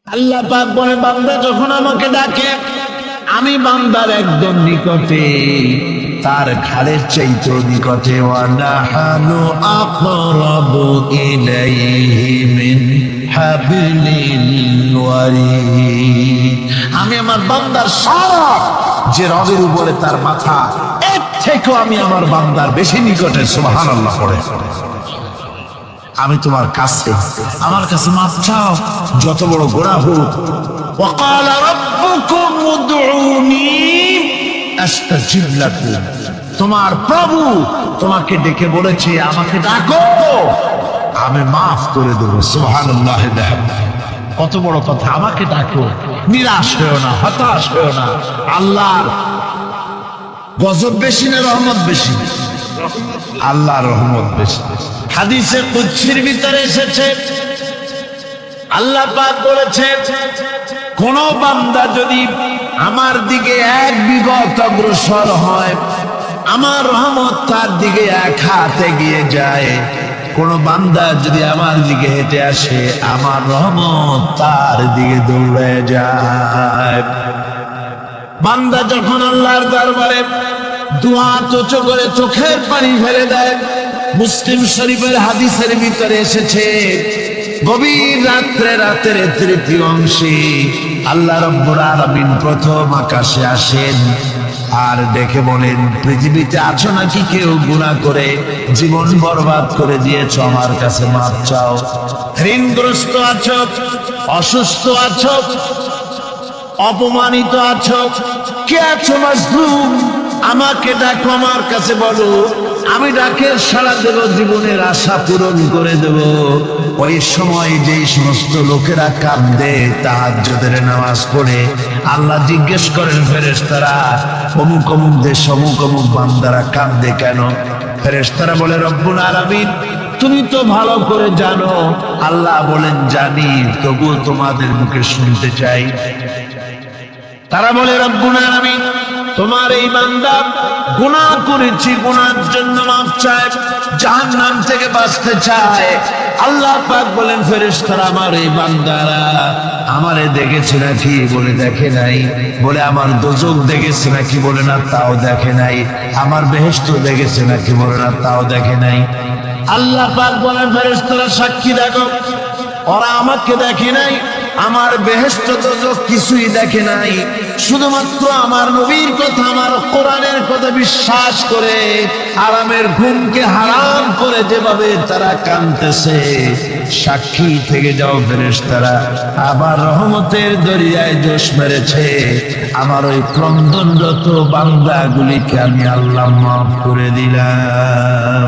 আল্লাহ পাক বলে বান্দা যখন আমাকে ডাকে আমি বান্দার একদম নিকটে, তার ঘাড়ের চাইতেও নিকটে। ওয়ানাহানু আকরাবু ইলাইহি মিন হাবলিল ওয়ারিদ। আমি আমার বান্দার সারা যে রগের উপরে তার মাথা, এর থেকেও আমি আমার বান্দার বেশি নিকটে। সুবহানাল্লাহ পড়ে। আমি তোমার কাছে, আমার কাছে মাফ চাও, যত বড় গোনাহ হোক। وقال ربكم ادعوني استجب لكم। তোমার প্রভু তোমাকে ডেকে বলেছে আমাকে ডাকো, আমি মাফ করে দেবো। সুবহানাল্লাহ। কত বড় কথা, আমাকে ডাকো, নিরাশ হয়েও না, হতাশ হয়েও না। আল্লাহর গজব বেশি না রহমত বেশি? আল্লাহর রহমত বেশি। হাদিসে কুদসির ভিতরে এসেছে, আল্লাহ পাক বলেছেন কোন বান্দা যদি আমার দিকে এক বিগত অগ্রসর হয়, আমার রহমত তার দিকে এক হাত এগিয়ে যায়। কোন বান্দা যদি আমার দিকে হেঁটে আসে, আমার রহমত তার দিকে দৌড়ে যায়। বান্দা যখন আল্লাহর দরবারে দুহাত উঁচু করে চোখের পানি ফেলে দেয়, মুসলিম শরীফের হাদিসের ভিতরে এসেছে গভীর রাত্রে, রাতের তৃতীয় অংশে আল্লাহ রাব্বুল আলামিন প্রথম আকাশে আসেন আর দেখে বলেন, পৃথিবীতে আছো নাকি কেউ গুনাহ করে জীবন বরবাদ করে দিয়েছো, আমার কাছে মাফ চাও। ঋণগ্রস্ত আছো, অসুস্থ আছো, অপমানিত আছো, কে আছো মাজলুম, আমাকে ডাকো, আমার কাছে বলো, আমি ডাকের সাড়া দেব, জীবনের আশা পূরণ করে দেব। ওই সময় যেই সমস্ত লোকেরা কাঁদে তাহাজ্জুদের নামাজ পড়ে, আল্লাহ জিজ্ঞেস করেন ফেরেশতারা, অমুক অমুক দেশ অমুক অমুক বান্দারা কাঁদে কেন? ফেরেশতারা বলে, রব্বুল আলামিন তুমি তো ভালো করে জানো। আল্লাহ বলেন, জানি, তবুও তোমাদের মুখে শুনতে চাই। তারা বলে, রব্বুল আলামিন তোমার এই বান্দা গুনাহ করেছি, গুনার জন্য মাফ চায়, জাহান্নাম থেকে বাঁচতে চায়। আল্লাহ পাক বলেন, ফেরেশতারা আমার এই বান্দারা আমারে দেখেছে নাকি? বলে দেখে নাই। বলে আমার দোজখ দেখেছে নাকি? বলে না, তাও দেখে নাই। আমার বেহেশত দেখেছে নাকি? বলে না, তাও দেখে নাই। আল্লাহ পাক বলেন, ফেরেশতারা সাক্ষী দেখো, ওরা আমাকে দেখে নাই, আমার বেহেশত দোজখ কিছুই দেখে নাই। শুধুমাত্র আমার নবীর কথা, আমার কোরআনের কথা বিশ্বাস করে আরামের ঘুমকে হারাম করে যেভাবে তারা কাঁদতেছে, সাক্ষী থেকে যাও ফেরেশতারা, আবার রহমতের দরিয়ায় জোশ মেরেছে আমার ওই ক্রন্দনরত বান্দাগুলিকে আমি আল্লাহ মাফ করে দিলাম।